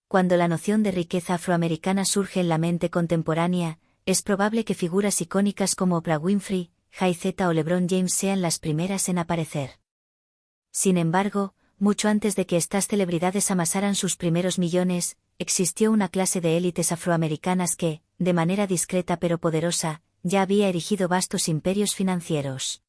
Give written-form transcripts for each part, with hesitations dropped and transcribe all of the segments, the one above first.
Cuando la noción de riqueza afroamericana surge en la mente contemporánea, es probable que figuras icónicas como Oprah Winfrey, Jay-Z o LeBron James sean las primeras en aparecer. Sin embargo, mucho antes de que estas celebridades amasaran sus primeros millones, existió una clase de élites afroamericanas que, de manera discreta pero poderosa, ya había erigido vastos imperios financieros.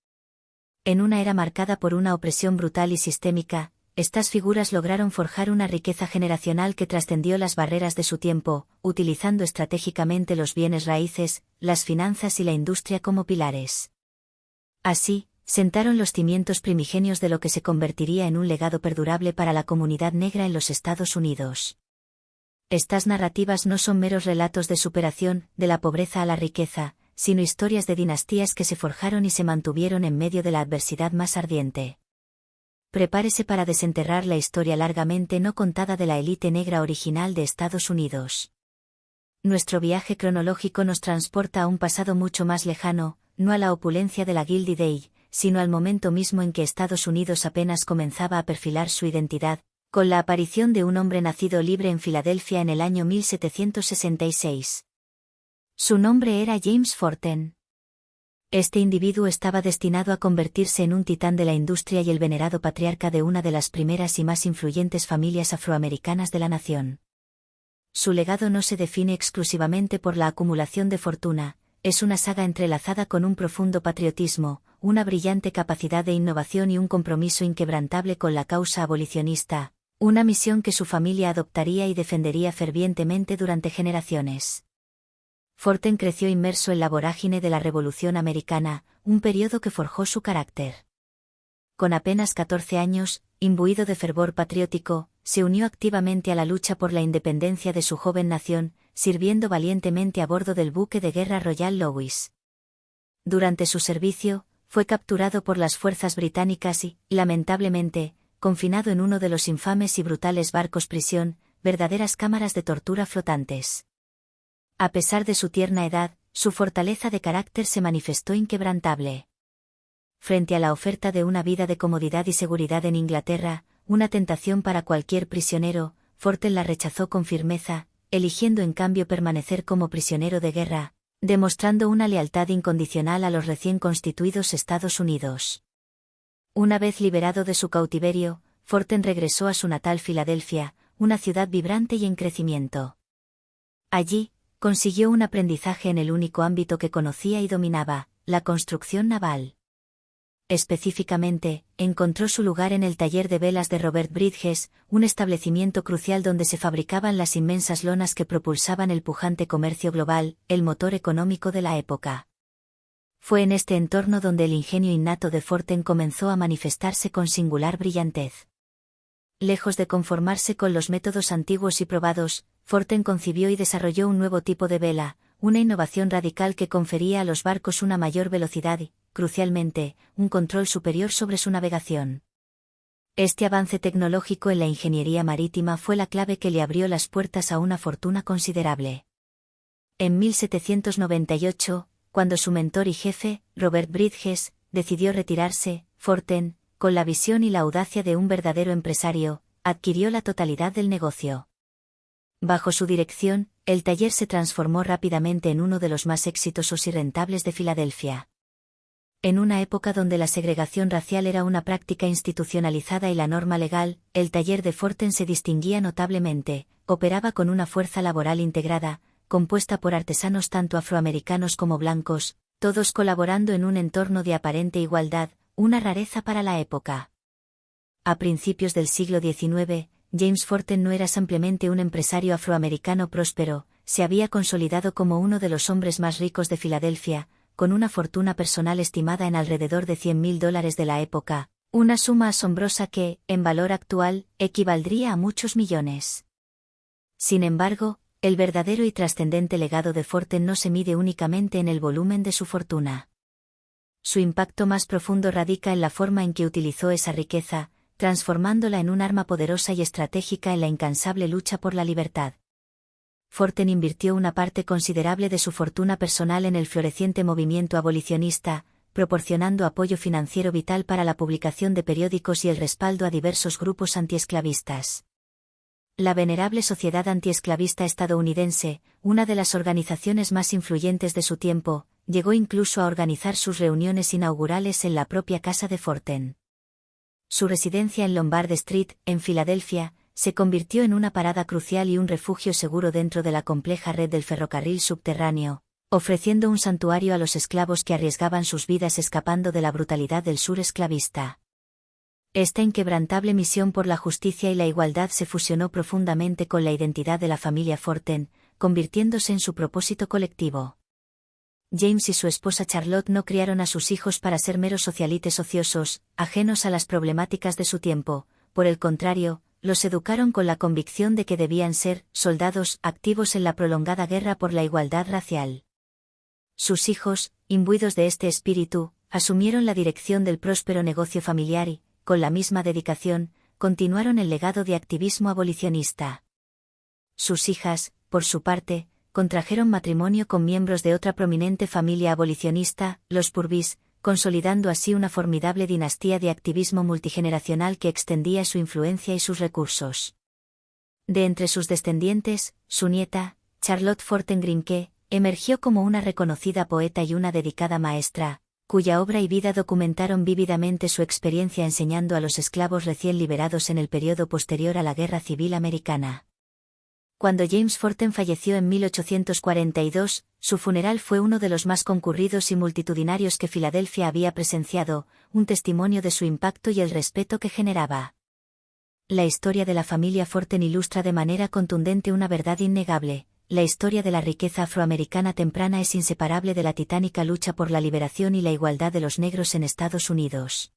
En una era marcada por una opresión brutal y sistémica, estas figuras lograron forjar una riqueza generacional que trascendió las barreras de su tiempo, utilizando estratégicamente los bienes raíces, las finanzas y la industria como pilares. Así, sentaron los cimientos primigenios de lo que se convertiría en un legado perdurable para la comunidad negra en los Estados Unidos. Estas narrativas no son meros relatos de superación, de la pobreza a la riqueza, sino historias de dinastías que se forjaron y se mantuvieron en medio de la adversidad más ardiente. Prepárese para desenterrar la historia largamente no contada de la élite negra original de Estados Unidos. Nuestro viaje cronológico nos transporta a un pasado mucho más lejano, no a la opulencia de la Gilded Age, sino al momento mismo en que Estados Unidos apenas comenzaba a perfilar su identidad, con la aparición de un hombre nacido libre en Filadelfia en el año 1766. Su nombre era James Forten. Este individuo estaba destinado a convertirse en un titán de la industria y el venerado patriarca de una de las primeras y más influyentes familias afroamericanas de la nación. Su legado no se define exclusivamente por la acumulación de fortuna, es una saga entrelazada con un profundo patriotismo, una brillante capacidad de innovación y un compromiso inquebrantable con la causa abolicionista, una misión que su familia adoptaría y defendería fervientemente durante generaciones. Forten creció inmerso en la vorágine de la Revolución Americana, un periodo que forjó su carácter. Con apenas 14 años, imbuido de fervor patriótico, se unió activamente a la lucha por la independencia de su joven nación, sirviendo valientemente a bordo del buque de guerra Royal Louis. Durante su servicio, fue capturado por las fuerzas británicas y, lamentablemente, confinado en uno de los infames y brutales barcos prisión, verdaderas cámaras de tortura flotantes. A pesar de su tierna edad, su fortaleza de carácter se manifestó inquebrantable. Frente a la oferta de una vida de comodidad y seguridad en Inglaterra, una tentación para cualquier prisionero, Forten la rechazó con firmeza, eligiendo en cambio permanecer como prisionero de guerra, demostrando una lealtad incondicional a los recién constituidos Estados Unidos. Una vez liberado de su cautiverio, Forten regresó a su natal Filadelfia, una ciudad vibrante y en crecimiento. Allí, consiguió un aprendizaje en el único ámbito que conocía y dominaba, la construcción naval. Específicamente, encontró su lugar en el taller de velas de Robert Bridges, un establecimiento crucial donde se fabricaban las inmensas lonas que propulsaban el pujante comercio global, el motor económico de la época. Fue en este entorno donde el ingenio innato de Forten comenzó a manifestarse con singular brillantez. Lejos de conformarse con los métodos antiguos y probados, Forten concibió y desarrolló un nuevo tipo de vela, una innovación radical que confería a los barcos una mayor velocidad y, crucialmente, un control superior sobre su navegación. Este avance tecnológico en la ingeniería marítima fue la clave que le abrió las puertas a una fortuna considerable. En 1798, cuando su mentor y jefe, Robert Bridges, decidió retirarse, Forten, con la visión y la audacia de un verdadero empresario, adquirió la totalidad del negocio. Bajo su dirección, el taller se transformó rápidamente en uno de los más exitosos y rentables de Filadelfia. En una época donde la segregación racial era una práctica institucionalizada y la norma legal, el taller de Forten se distinguía notablemente, operaba con una fuerza laboral integrada, compuesta por artesanos tanto afroamericanos como blancos, todos colaborando en un entorno de aparente igualdad, una rareza para la época. A principios del siglo XIX, James Forten no era simplemente un empresario afroamericano próspero, se había consolidado como uno de los hombres más ricos de Filadelfia, con una fortuna personal estimada en alrededor de $100.000 de la época, una suma asombrosa que, en valor actual, equivaldría a muchos millones. Sin embargo, el verdadero y trascendente legado de Forten no se mide únicamente en el volumen de su fortuna. Su impacto más profundo radica en la forma en que utilizó esa riqueza, transformándola en un arma poderosa y estratégica en la incansable lucha por la libertad. Forten invirtió una parte considerable de su fortuna personal en el floreciente movimiento abolicionista, proporcionando apoyo financiero vital para la publicación de periódicos y el respaldo a diversos grupos antiesclavistas. La venerable Sociedad Antiesclavista estadounidense, una de las organizaciones más influyentes de su tiempo, llegó incluso a organizar sus reuniones inaugurales en la propia casa de Forten. Su residencia en Lombard Street, en Filadelfia, se convirtió en una parada crucial y un refugio seguro dentro de la compleja red del ferrocarril subterráneo, ofreciendo un santuario a los esclavos que arriesgaban sus vidas escapando de la brutalidad del sur esclavista. Esta inquebrantable misión por la justicia y la igualdad se fusionó profundamente con la identidad de la familia Forten, convirtiéndose en su propósito colectivo. James y su esposa Charlotte no criaron a sus hijos para ser meros socialites ociosos, ajenos a las problemáticas de su tiempo, por el contrario, los educaron con la convicción de que debían ser soldados activos en la prolongada guerra por la igualdad racial. Sus hijos, imbuidos de este espíritu, asumieron la dirección del próspero negocio familiar y, con la misma dedicación, continuaron el legado de activismo abolicionista. Sus hijas, por su parte, contrajeron matrimonio con miembros de otra prominente familia abolicionista, los Purvis, consolidando así una formidable dinastía de activismo multigeneracional que extendía su influencia y sus recursos. De entre sus descendientes, su nieta, Charlotte Forten Grimke, emergió como una reconocida poeta y una dedicada maestra, cuya obra y vida documentaron vívidamente su experiencia enseñando a los esclavos recién liberados en el periodo posterior a la Guerra Civil Americana. Cuando James Forten falleció en 1842, su funeral fue uno de los más concurridos y multitudinarios que Filadelfia había presenciado, un testimonio de su impacto y el respeto que generaba. La historia de la familia Forten ilustra de manera contundente una verdad innegable: la historia de la riqueza afroamericana temprana es inseparable de la titánica lucha por la liberación y la igualdad de los negros en Estados Unidos.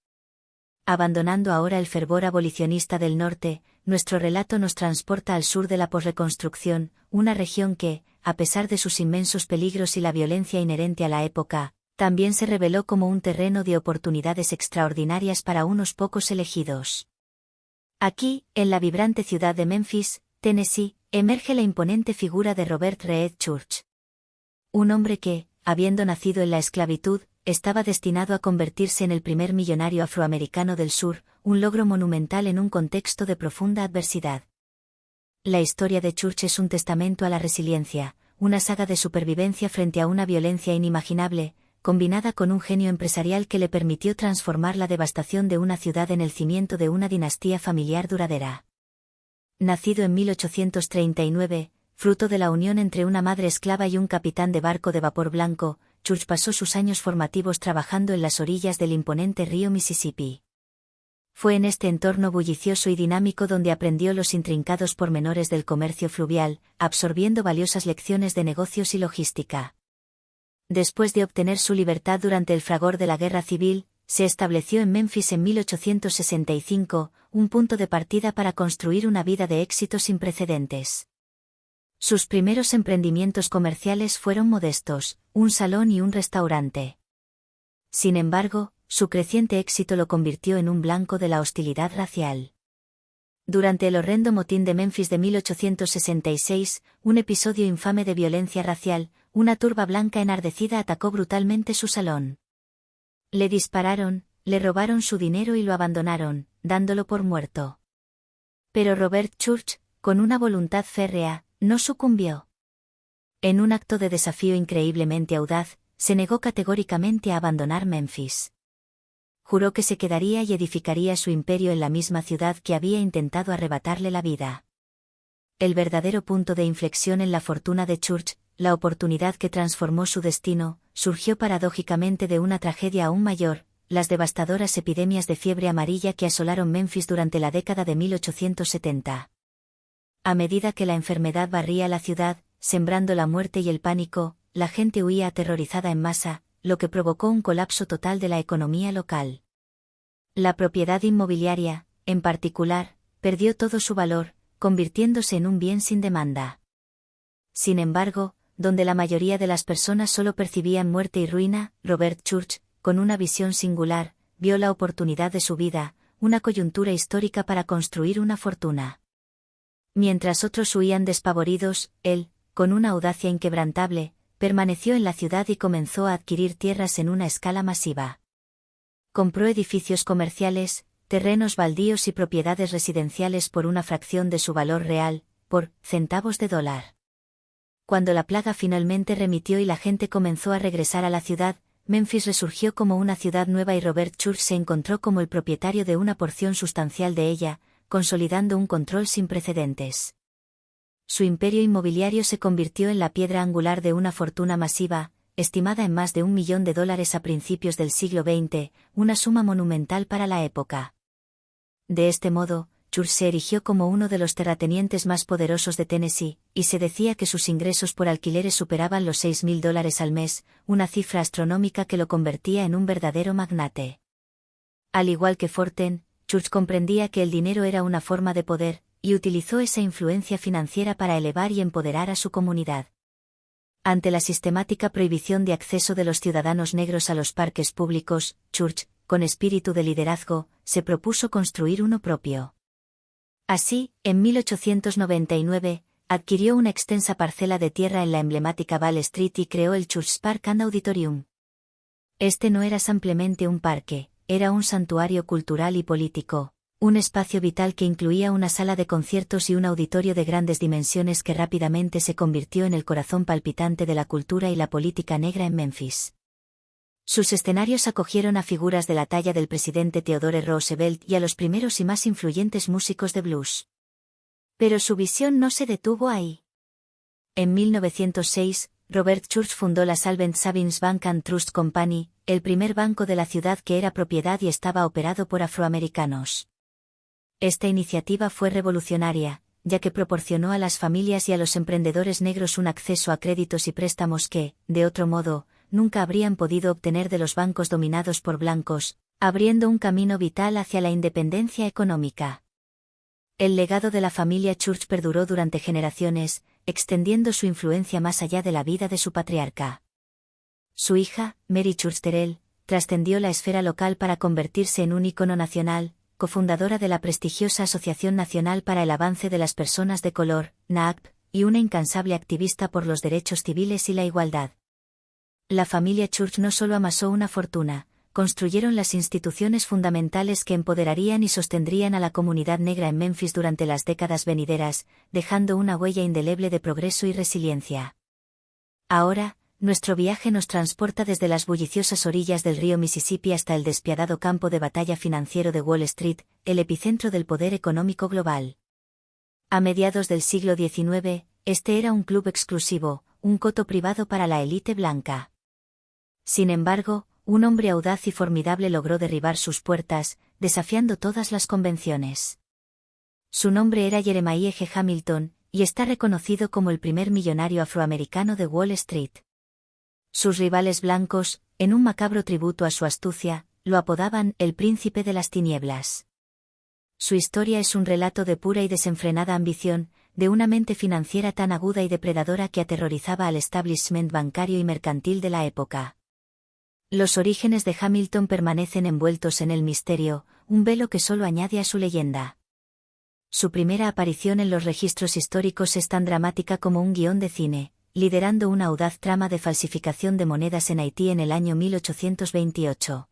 Abandonando ahora el fervor abolicionista del norte, nuestro relato nos transporta al sur de la posreconstrucción, una región que, a pesar de sus inmensos peligros y la violencia inherente a la época, también se reveló como un terreno de oportunidades extraordinarias para unos pocos elegidos. Aquí, en la vibrante ciudad de Memphis, Tennessee, emerge la imponente figura de Robert Reed Church. Un hombre que, habiendo nacido en la esclavitud, estaba destinado a convertirse en el primer millonario afroamericano del sur, un logro monumental en un contexto de profunda adversidad. La historia de Church es un testamento a la resiliencia, una saga de supervivencia frente a una violencia inimaginable, combinada con un genio empresarial que le permitió transformar la devastación de una ciudad en el cimiento de una dinastía familiar duradera. Nacido en 1839, fruto de la unión entre una madre esclava y un capitán de barco de vapor blanco, Church pasó sus años formativos trabajando en las orillas del imponente río Mississippi. Fue en este entorno bullicioso y dinámico donde aprendió los intrincados pormenores del comercio fluvial, absorbiendo valiosas lecciones de negocios y logística. Después de obtener su libertad durante el fragor de la Guerra Civil, se estableció en Memphis en 1865, un punto de partida para construir una vida de éxito sin precedentes. Sus primeros emprendimientos comerciales fueron modestos, un salón y un restaurante. Sin embargo, su creciente éxito lo convirtió en un blanco de la hostilidad racial. Durante el horrendo motín de Memphis de 1866, un episodio infame de violencia racial, una turba blanca enardecida atacó brutalmente su salón. Le dispararon, le robaron su dinero y lo abandonaron, dándolo por muerto. Pero Robert Church, con una voluntad férrea, no sucumbió. En un acto de desafío increíblemente audaz, se negó categóricamente a abandonar Memphis. Juró que se quedaría y edificaría su imperio en la misma ciudad que había intentado arrebatarle la vida. El verdadero punto de inflexión en la fortuna de Church, la oportunidad que transformó su destino, surgió paradójicamente de una tragedia aún mayor, las devastadoras epidemias de fiebre amarilla que asolaron Memphis durante la década de 1870. A medida que la enfermedad barría la ciudad, sembrando la muerte y el pánico, la gente huía aterrorizada en masa, lo que provocó un colapso total de la economía local. La propiedad inmobiliaria, en particular, perdió todo su valor, convirtiéndose en un bien sin demanda. Sin embargo, donde la mayoría de las personas solo percibían muerte y ruina, Robert Church, con una visión singular, vio la oportunidad de su vida, una coyuntura histórica para construir una fortuna. Mientras otros huían despavoridos, él, con una audacia inquebrantable, permaneció en la ciudad y comenzó a adquirir tierras en una escala masiva. Compró edificios comerciales, terrenos baldíos y propiedades residenciales por una fracción de su valor real, por centavos de dólar. Cuando la plaga finalmente remitió y la gente comenzó a regresar a la ciudad, Memphis resurgió como una ciudad nueva y Robert Church se encontró como el propietario de una porción sustancial de ella, consolidando un control sin precedentes. Su imperio inmobiliario se convirtió en la piedra angular de una fortuna masiva, estimada en más de $1 millón a principios del siglo XX, una suma monumental para la época. De este modo, Church se erigió como uno de los terratenientes más poderosos de Tennessee, y se decía que sus ingresos por alquileres superaban los $6.000 al mes, una cifra astronómica que lo convertía en un verdadero magnate. Al igual que Forten, Church comprendía que el dinero era una forma de poder, y utilizó esa influencia financiera para elevar y empoderar a su comunidad. Ante la sistemática prohibición de acceso de los ciudadanos negros a los parques públicos, Church, con espíritu de liderazgo, se propuso construir uno propio. Así, en 1899, adquirió una extensa parcela de tierra en la emblemática Wall Street y creó el Church Park and Auditorium. Este no era simplemente un parque, era un santuario cultural y político, un espacio vital que incluía una sala de conciertos y un auditorio de grandes dimensiones que rápidamente se convirtió en el corazón palpitante de la cultura y la política negra en Memphis. Sus escenarios acogieron a figuras de la talla del presidente Theodore Roosevelt y a los primeros y más influyentes músicos de blues. Pero su visión no se detuvo ahí. En 1906, Robert Church fundó la Solvent Savings Bank and Trust Company, el primer banco de la ciudad que era propiedad y estaba operado por afroamericanos. Esta iniciativa fue revolucionaria, ya que proporcionó a las familias y a los emprendedores negros un acceso a créditos y préstamos que, de otro modo, nunca habrían podido obtener de los bancos dominados por blancos, abriendo un camino vital hacia la independencia económica. El legado de la familia Church perduró durante generaciones, extendiendo su influencia más allá de la vida de su patriarca. Su hija, Mary Church Terrell, trascendió la esfera local para convertirse en un ícono nacional, cofundadora de la prestigiosa Asociación Nacional para el Avance de las Personas de Color, NAACP, y una incansable activista por los derechos civiles y la igualdad. La familia Church no solo amasó una fortuna, construyeron las instituciones fundamentales que empoderarían y sostendrían a la comunidad negra en Memphis durante las décadas venideras, dejando una huella indeleble de progreso y resiliencia. Ahora, nuestro viaje nos transporta desde las bulliciosas orillas del río Mississippi hasta el despiadado campo de batalla financiero de Wall Street, el epicentro del poder económico global. A mediados del siglo XIX, este era un club exclusivo, un coto privado para la élite blanca. Sin embargo, un hombre audaz y formidable logró derribar sus puertas, desafiando todas las convenciones. Su nombre era Jeremiah G. Hamilton, y está reconocido como el primer millonario afroamericano de Wall Street. Sus rivales blancos, en un macabro tributo a su astucia, lo apodaban el Príncipe de las Tinieblas. Su historia es un relato de pura y desenfrenada ambición, de una mente financiera tan aguda y depredadora que aterrorizaba al establishment bancario y mercantil de la época. Los orígenes de Hamilton permanecen envueltos en el misterio, un velo que solo añade a su leyenda. Su primera aparición en los registros históricos es tan dramática como un guión de cine, liderando una audaz trama de falsificación de monedas en Haití en el año 1828.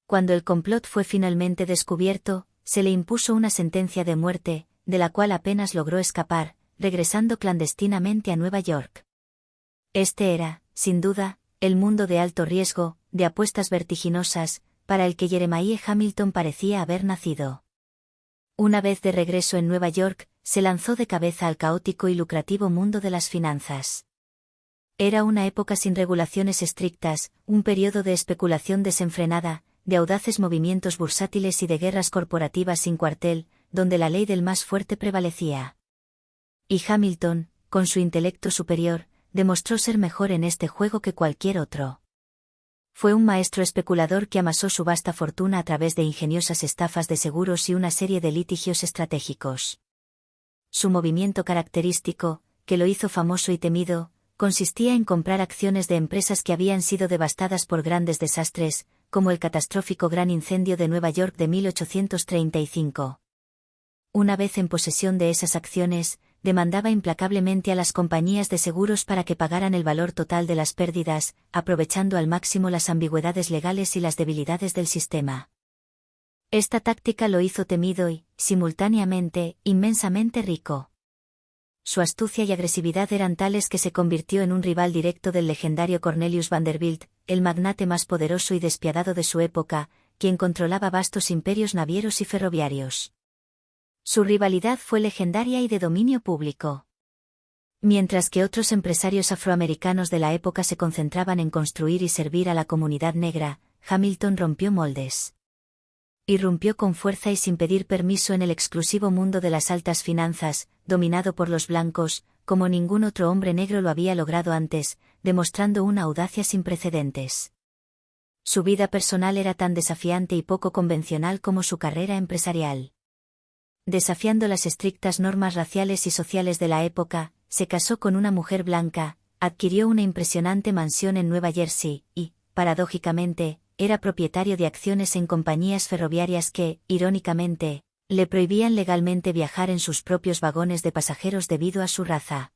Cuando el complot fue finalmente descubierto, se le impuso una sentencia de muerte, de la cual apenas logró escapar, regresando clandestinamente a Nueva York. Este era, sin duda, el mundo de alto riesgo, de apuestas vertiginosas, para el que Jeremiah Hamilton parecía haber nacido. Una vez de regreso en Nueva York, se lanzó de cabeza al caótico y lucrativo mundo de las finanzas. Era una época sin regulaciones estrictas, un periodo de especulación desenfrenada, de audaces movimientos bursátiles y de guerras corporativas sin cuartel, donde la ley del más fuerte prevalecía. Y Hamilton, con su intelecto superior, demostró ser mejor en este juego que cualquier otro. Fue un maestro especulador que amasó su vasta fortuna a través de ingeniosas estafas de seguros y una serie de litigios estratégicos. Su movimiento característico, que lo hizo famoso y temido, consistía en comprar acciones de empresas que habían sido devastadas por grandes desastres, como el catastrófico Gran Incendio de Nueva York de 1835. Una vez en posesión de esas acciones, demandaba implacablemente a las compañías de seguros para que pagaran el valor total de las pérdidas, aprovechando al máximo las ambigüedades legales y las debilidades del sistema. Esta táctica lo hizo temido y, simultáneamente, inmensamente rico. Su astucia y agresividad eran tales que se convirtió en un rival directo del legendario Cornelius Vanderbilt, el magnate más poderoso y despiadado de su época, quien controlaba vastos imperios navieros y ferroviarios. Su rivalidad fue legendaria y de dominio público. Mientras que otros empresarios afroamericanos de la época se concentraban en construir y servir a la comunidad negra, Hamilton rompió moldes. Irrumpió con fuerza y sin pedir permiso en el exclusivo mundo de las altas finanzas, dominado por los blancos, como ningún otro hombre negro lo había logrado antes, demostrando una audacia sin precedentes. Su vida personal era tan desafiante y poco convencional como su carrera empresarial. Desafiando las estrictas normas raciales y sociales de la época, se casó con una mujer blanca, adquirió una impresionante mansión en Nueva Jersey y, paradójicamente, era propietario de acciones en compañías ferroviarias que, irónicamente, le prohibían legalmente viajar en sus propios vagones de pasajeros debido a su raza.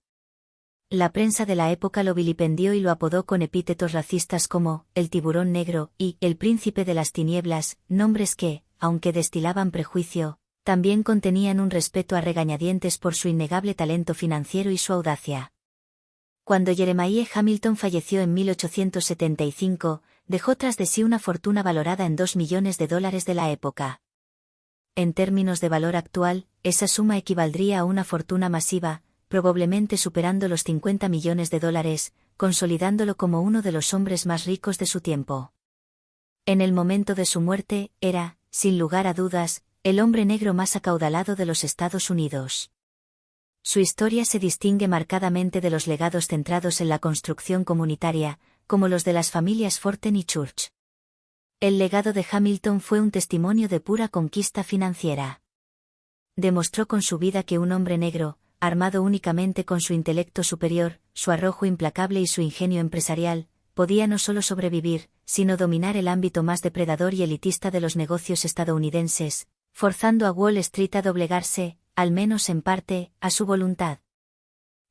La prensa de la época lo vilipendió y lo apodó con epítetos racistas como «el tiburón negro» y «el príncipe de las tinieblas», nombres que, aunque destilaban prejuicio, también contenían un respeto a regañadientes por su innegable talento financiero y su audacia. Cuando Jeremiah Hamilton falleció en 1875, dejó tras de sí una fortuna valorada en $2 millones de la época. En términos de valor actual, esa suma equivaldría a una fortuna masiva, probablemente superando los $50 millones, consolidándolo como uno de los hombres más ricos de su tiempo. En el momento de su muerte, era, sin lugar a dudas, el hombre negro más acaudalado de los Estados Unidos. Su historia se distingue marcadamente de los legados centrados en la construcción comunitaria, como los de las familias Forten y Church. El legado de Hamilton fue un testimonio de pura conquista financiera. Demostró con su vida que un hombre negro, armado únicamente con su intelecto superior, su arrojo implacable y su ingenio empresarial, podía no solo sobrevivir, sino dominar el ámbito más depredador y elitista de los negocios estadounidenses, forzando a Wall Street a doblegarse, al menos en parte, a su voluntad.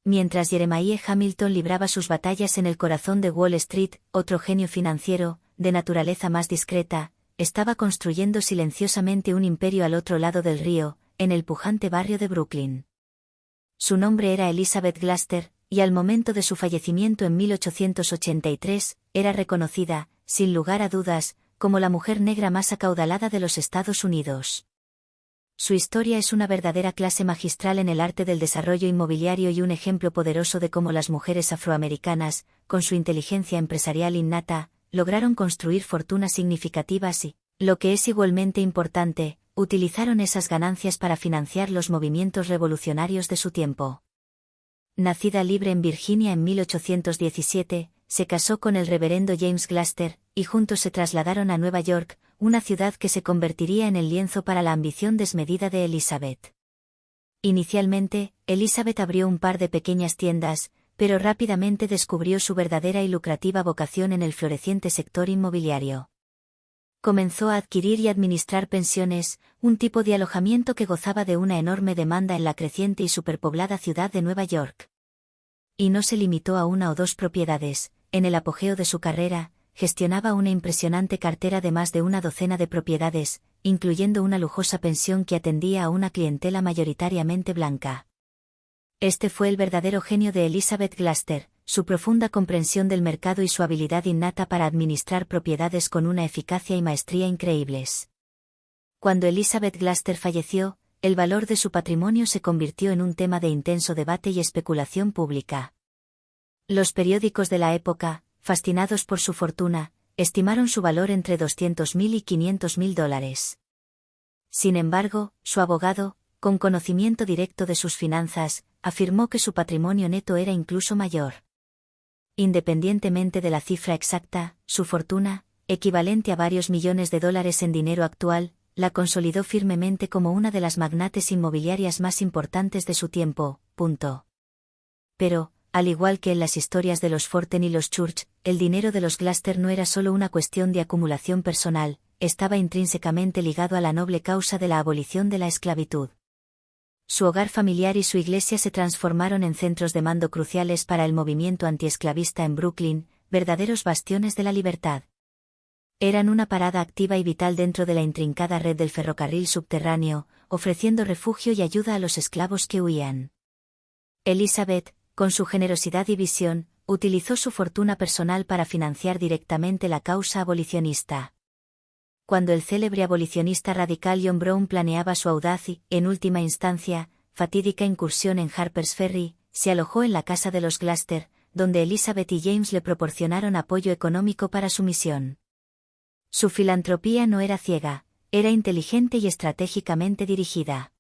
Mientras Jeremiah Hamilton libraba sus batallas en el corazón de Wall Street, otro genio financiero, de naturaleza más discreta, estaba construyendo silenciosamente un imperio al otro lado del río, en el pujante barrio de Brooklyn. Su nombre era Elizabeth Glaster, y al momento de su fallecimiento en 1883, era reconocida, sin lugar a dudas, como la mujer negra más acaudalada de los Estados Unidos. Su historia es una verdadera clase magistral en el arte del desarrollo inmobiliario y un ejemplo poderoso de cómo las mujeres afroamericanas, con su inteligencia empresarial innata, lograron construir fortunas significativas y, lo que es igualmente importante, utilizaron esas ganancias para financiar los movimientos revolucionarios de su tiempo. Nacida libre en Virginia en 1817, se casó con el reverendo James Glaster, y juntos se trasladaron a Nueva York, una ciudad que se convertiría en el lienzo para la ambición desmedida de Elizabeth. Inicialmente, Elizabeth abrió un par de pequeñas tiendas, pero rápidamente descubrió su verdadera y lucrativa vocación en el floreciente sector inmobiliario. Comenzó a adquirir y administrar pensiones, un tipo de alojamiento que gozaba de una enorme demanda en la creciente y superpoblada ciudad de Nueva York. Y no se limitó a una o dos propiedades. En el apogeo de su carrera, gestionaba una impresionante cartera de más de una docena de propiedades, incluyendo una lujosa pensión que atendía a una clientela mayoritariamente blanca. Este fue el verdadero genio de Elizabeth Glaster, su profunda comprensión del mercado y su habilidad innata para administrar propiedades con una eficacia y maestría increíbles. Cuando Elizabeth Glaster falleció, el valor de su patrimonio se convirtió en un tema de intenso debate y especulación pública. Los periódicos de la época, fascinados por su fortuna, estimaron su valor entre $200.000 y $500.000. Sin embargo, su abogado, con conocimiento directo de sus finanzas, afirmó que su patrimonio neto era incluso mayor. Independientemente de la cifra exacta, su fortuna, equivalente a varios millones de dólares en dinero actual, la consolidó firmemente como una de las magnates inmobiliarias más importantes de su tiempo. Pero, al igual que en las historias de los Forten y los Church, el dinero de los Glaster no era solo una cuestión de acumulación personal, estaba intrínsecamente ligado a la noble causa de la abolición de la esclavitud. Su hogar familiar y su iglesia se transformaron en centros de mando cruciales para el movimiento antiesclavista en Brooklyn, verdaderos bastiones de la libertad. Eran una parada activa y vital dentro de la intrincada red del ferrocarril subterráneo, ofreciendo refugio y ayuda a los esclavos que huían. Elizabeth, con su generosidad y visión, utilizó su fortuna personal para financiar directamente la causa abolicionista. Cuando el célebre abolicionista radical John Brown planeaba su audaz y, en última instancia, fatídica incursión en Harper's Ferry, se alojó en la casa de los Glaster, donde Elizabeth y James le proporcionaron apoyo económico para su misión. Su filantropía no era ciega, era inteligente y estratégicamente dirigida.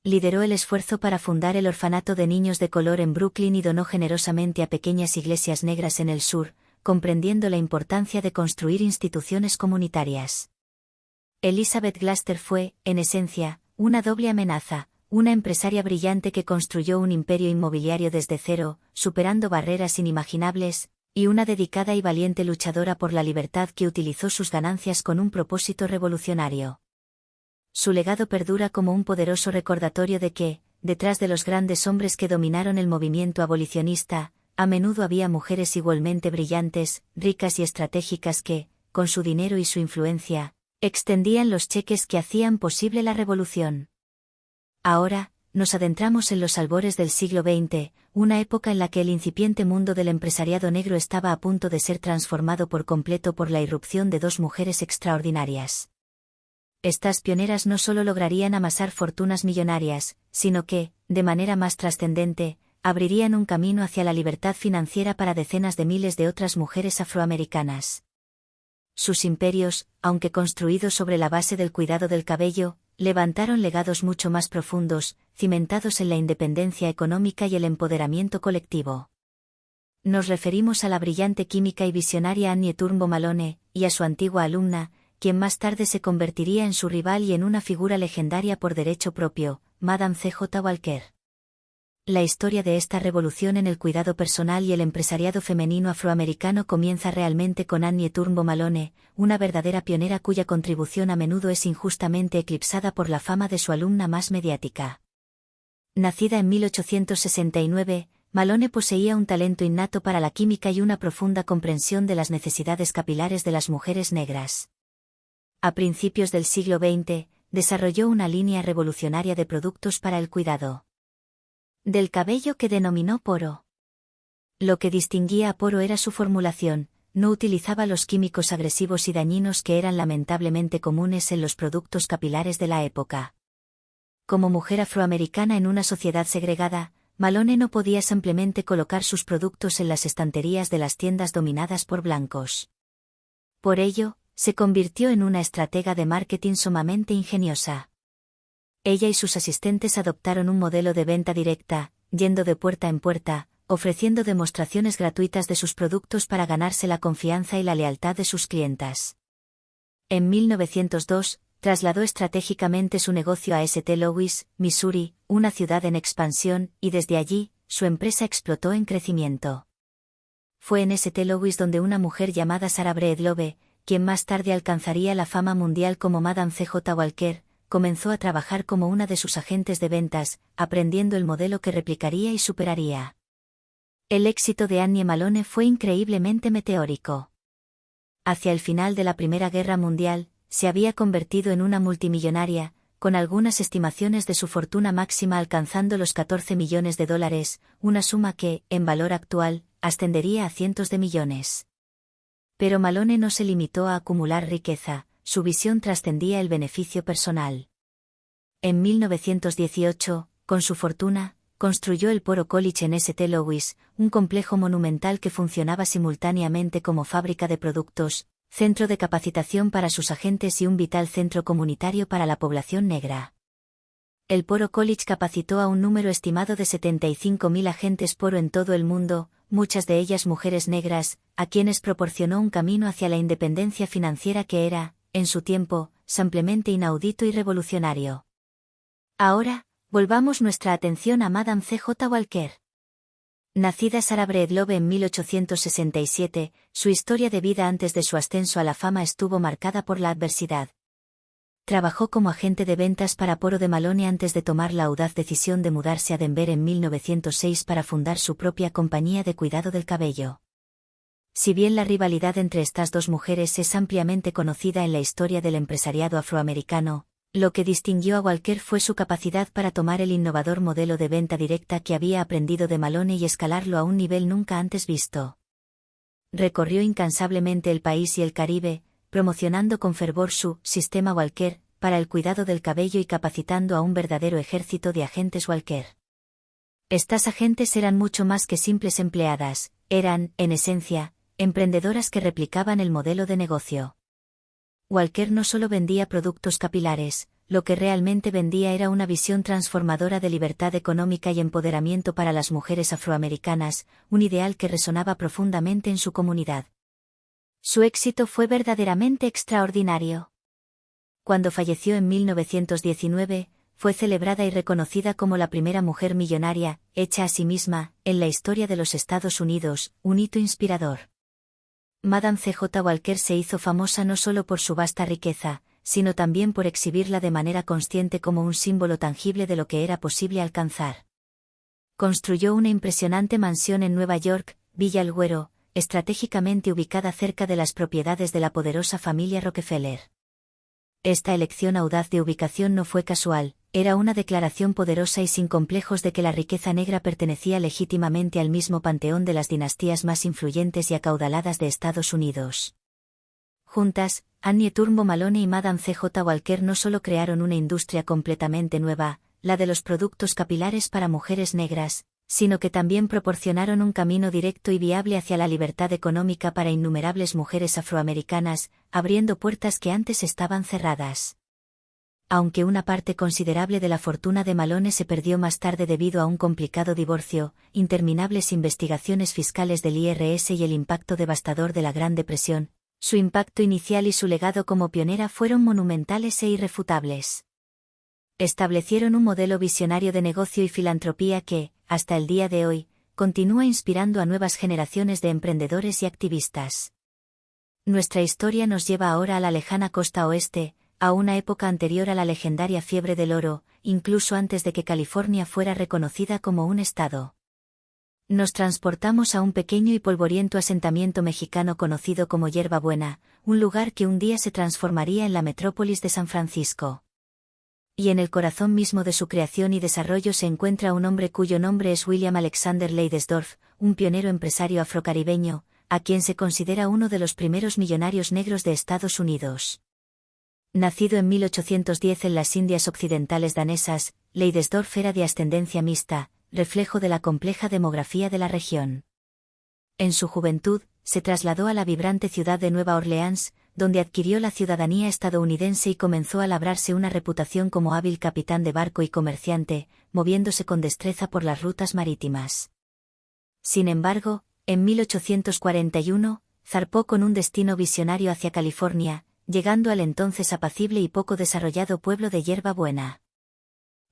Lideró el esfuerzo para fundar el orfanato de niños de color en Brooklyn y donó generosamente a pequeñas iglesias negras en el sur, comprendiendo la importancia de construir instituciones comunitarias. Elizabeth Glaster fue, en esencia, una doble amenaza, una empresaria brillante que construyó un imperio inmobiliario desde cero, superando barreras inimaginables, y una dedicada y valiente luchadora por la libertad que utilizó sus ganancias con un propósito revolucionario. Su legado perdura como un poderoso recordatorio de que, detrás de los grandes hombres que dominaron el movimiento abolicionista, a menudo había mujeres igualmente brillantes, ricas y estratégicas que, con su dinero y su influencia, extendían los cheques que hacían posible la revolución. Ahora, nos adentramos en los albores del siglo XX, una época en la que el incipiente mundo del empresariado negro estaba a punto de ser transformado por completo por la irrupción de dos mujeres extraordinarias. Estas pioneras no solo lograrían amasar fortunas millonarias, sino que, de manera más trascendente, abrirían un camino hacia la libertad financiera para decenas de miles de otras mujeres afroamericanas. Sus imperios, aunque construidos sobre la base del cuidado del cabello, levantaron legados mucho más profundos, cimentados en la independencia económica y el empoderamiento colectivo. Nos referimos a la brillante química y visionaria Annie Turnbull Malone, y a su antigua alumna, quien más tarde se convertiría en su rival y en una figura legendaria por derecho propio, Madame C.J. Walker. La historia de esta revolución en el cuidado personal y el empresariado femenino afroamericano comienza realmente con Annie Turnbull Malone, una verdadera pionera cuya contribución a menudo es injustamente eclipsada por la fama de su alumna más mediática. Nacida en 1869, Malone poseía un talento innato para la química y una profunda comprensión de las necesidades capilares de las mujeres negras. A principios del siglo XX, desarrolló una línea revolucionaria de productos para el cuidado del cabello que denominó Poro. Lo que distinguía a Poro era su formulación, no utilizaba los químicos agresivos y dañinos que eran lamentablemente comunes en los productos capilares de la época. Como mujer afroamericana en una sociedad segregada, Malone no podía simplemente colocar sus productos en las estanterías de las tiendas dominadas por blancos. Por ello, se convirtió en una estratega de marketing sumamente ingeniosa. Ella y sus asistentes adoptaron un modelo de venta directa, yendo de puerta en puerta, ofreciendo demostraciones gratuitas de sus productos para ganarse la confianza y la lealtad de sus clientas. En 1902, trasladó estratégicamente su negocio a St. Louis, Missouri, una ciudad en expansión, y desde allí, su empresa explotó en crecimiento. Fue en St. Louis donde una mujer llamada Sarah Breedlove, quien más tarde alcanzaría la fama mundial como Madame C.J. Walker, comenzó a trabajar como una de sus agentes de ventas, aprendiendo el modelo que replicaría y superaría. El éxito de Annie Malone fue increíblemente meteórico. Hacia el final de la Primera Guerra Mundial, se había convertido en una multimillonaria, con algunas estimaciones de su fortuna máxima alcanzando los $14 millones, una suma que, en valor actual, ascendería a cientos de millones. Pero Malone no se limitó a acumular riqueza, su visión trascendía el beneficio personal. En 1918, con su fortuna, construyó el Poro College en St. Louis, un complejo monumental que funcionaba simultáneamente como fábrica de productos, centro de capacitación para sus agentes y un vital centro comunitario para la población negra. El Poro College capacitó a un número estimado de 75.000 agentes Poro en todo el mundo, muchas de ellas mujeres negras, a quienes proporcionó un camino hacia la independencia financiera que era, en su tiempo, simplemente inaudito y revolucionario. Ahora, volvamos nuestra atención a Madame C.J. Walker. Nacida Sarah Breedlove en 1867, su historia de vida antes de su ascenso a la fama estuvo marcada por la adversidad. Trabajó como agente de ventas para Poro de Malone antes de tomar la audaz decisión de mudarse a Denver en 1906 para fundar su propia compañía de cuidado del cabello. Si bien la rivalidad entre estas dos mujeres es ampliamente conocida en la historia del empresariado afroamericano, lo que distinguió a Walker fue su capacidad para tomar el innovador modelo de venta directa que había aprendido de Malone y escalarlo a un nivel nunca antes visto. Recorrió incansablemente el país y el Caribe, promocionando con fervor su sistema Walker para el cuidado del cabello y capacitando a un verdadero ejército de agentes Walker. Estas agentes eran mucho más que simples empleadas, eran, en esencia, emprendedoras que replicaban el modelo de negocio. Walker no solo vendía productos capilares, lo que realmente vendía era una visión transformadora de libertad económica y empoderamiento para las mujeres afroamericanas, un ideal que resonaba profundamente en su comunidad. Su éxito fue verdaderamente extraordinario. Cuando falleció en 1919, fue celebrada y reconocida como la primera mujer millonaria, hecha a sí misma, en la historia de los Estados Unidos, un hito inspirador. Madame C.J. Walker se hizo famosa no solo por su vasta riqueza, sino también por exhibirla de manera consciente como un símbolo tangible de lo que era posible alcanzar. Construyó una impresionante mansión en Nueva York, Villa El Güero, estratégicamente ubicada cerca de las propiedades de la poderosa familia Rockefeller. Esta elección audaz de ubicación no fue casual, era una declaración poderosa y sin complejos de que la riqueza negra pertenecía legítimamente al mismo panteón de las dinastías más influyentes y acaudaladas de Estados Unidos. Juntas, Annie Turnbull Malone y Madame C.J. Walker no solo crearon una industria completamente nueva, la de los productos capilares para mujeres negras, sino que también proporcionaron un camino directo y viable hacia la libertad económica para innumerables mujeres afroamericanas, abriendo puertas que antes estaban cerradas. Aunque una parte considerable de la fortuna de Malone se perdió más tarde debido a un complicado divorcio, interminables investigaciones fiscales del IRS y el impacto devastador de la Gran Depresión, su impacto inicial y su legado como pionera fueron monumentales e irrefutables. Establecieron un modelo visionario de negocio y filantropía que, hasta el día de hoy, continúa inspirando a nuevas generaciones de emprendedores y activistas. Nuestra historia nos lleva ahora a la lejana costa oeste, a una época anterior a la legendaria fiebre del oro, incluso antes de que California fuera reconocida como un estado. Nos transportamos a un pequeño y polvoriento asentamiento mexicano conocido como Yerba Buena, un lugar que un día se transformaría en la metrópolis de San Francisco. Y en el corazón mismo de su creación y desarrollo se encuentra un hombre cuyo nombre es William Alexander Leidesdorff, un pionero empresario afrocaribeño, a quien se considera uno de los primeros millonarios negros de Estados Unidos. Nacido en 1810 en las Indias Occidentales danesas, Leidesdorff era de ascendencia mixta, reflejo de la compleja demografía de la región. En su juventud, se trasladó a la vibrante ciudad de Nueva Orleans, donde adquirió la ciudadanía estadounidense y comenzó a labrarse una reputación como hábil capitán de barco y comerciante, moviéndose con destreza por las rutas marítimas. Sin embargo, en 1841, zarpó con un destino visionario hacia California, llegando al entonces apacible y poco desarrollado pueblo de Yerba Buena.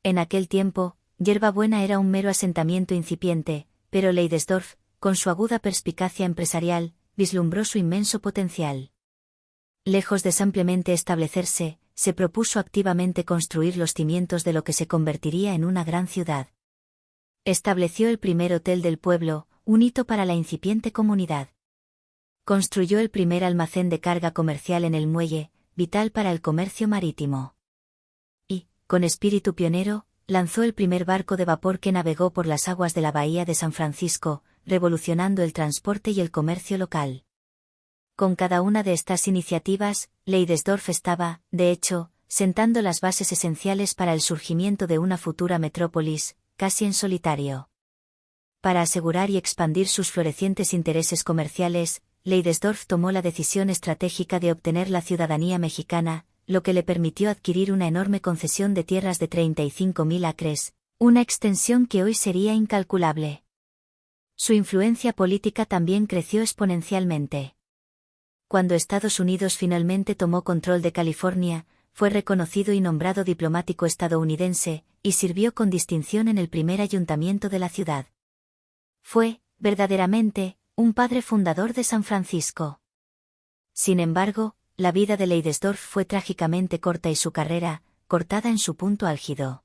En aquel tiempo, Yerba Buena era un mero asentamiento incipiente, pero Leidesdorff, con su aguda perspicacia empresarial, vislumbró su inmenso potencial. Lejos de simplemente establecerse, se propuso activamente construir los cimientos de lo que se convertiría en una gran ciudad. Estableció el primer hotel del pueblo, un hito para la incipiente comunidad. Construyó el primer almacén de carga comercial en el muelle, vital para el comercio marítimo. Y, con espíritu pionero, lanzó el primer barco de vapor que navegó por las aguas de la bahía de San Francisco, revolucionando el transporte y el comercio local. Con cada una de estas iniciativas, Leidesdorff estaba, de hecho, sentando las bases esenciales para el surgimiento de una futura metrópolis, casi en solitario. Para asegurar y expandir sus florecientes intereses comerciales, Leidesdorff tomó la decisión estratégica de obtener la ciudadanía mexicana, lo que le permitió adquirir una enorme concesión de tierras de 35.000 acres, una extensión que hoy sería incalculable. Su influencia política también creció exponencialmente. Cuando Estados Unidos finalmente tomó control de California, fue reconocido y nombrado diplomático estadounidense, y sirvió con distinción en el primer ayuntamiento de la ciudad. Fue, verdaderamente, un padre fundador de San Francisco. Sin embargo, la vida de Leidesdorff fue trágicamente corta y su carrera, cortada en su punto álgido.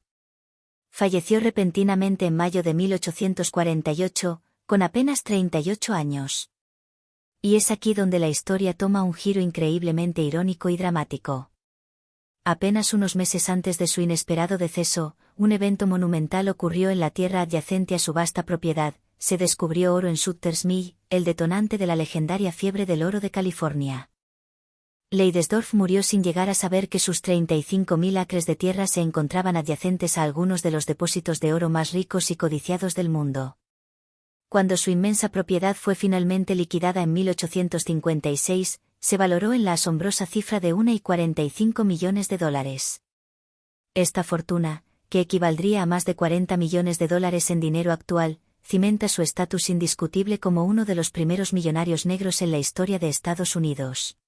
Falleció repentinamente en mayo de 1848, con apenas 38 años. Y es aquí donde la historia toma un giro increíblemente irónico y dramático. Apenas unos meses antes de su inesperado deceso, un evento monumental ocurrió en la tierra adyacente a su vasta propiedad. Se descubrió oro en Sutter's Mill, el detonante de la legendaria fiebre del oro de California. Leidesdorf murió sin llegar a saber que sus 35.000 acres de tierra se encontraban adyacentes a algunos de los depósitos de oro más ricos y codiciados del mundo. Cuando su inmensa propiedad fue finalmente liquidada en 1856, se valoró en la asombrosa cifra de $1,45 millones. Esta fortuna, que equivaldría a más de $40 millones en dinero actual, cimenta su estatus indiscutible como uno de los primeros millonarios negros en la historia de Estados Unidos.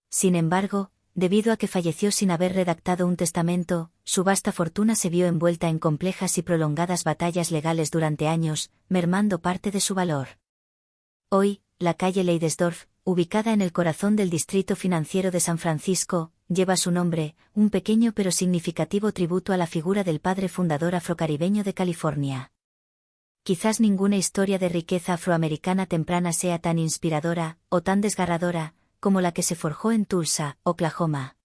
Sin embargo, debido a que falleció sin haber redactado un testamento, su vasta fortuna se vio envuelta en complejas y prolongadas batallas legales durante años, mermando parte de su valor. Hoy, la calle Leidesdorf, ubicada en el corazón del distrito financiero de San Francisco, lleva su nombre, un pequeño pero significativo tributo a la figura del padre fundador afrocaribeño de California. Quizás ninguna historia de riqueza afroamericana temprana sea tan inspiradora, o tan desgarradora, como la que se forjó en Tulsa, Oklahoma.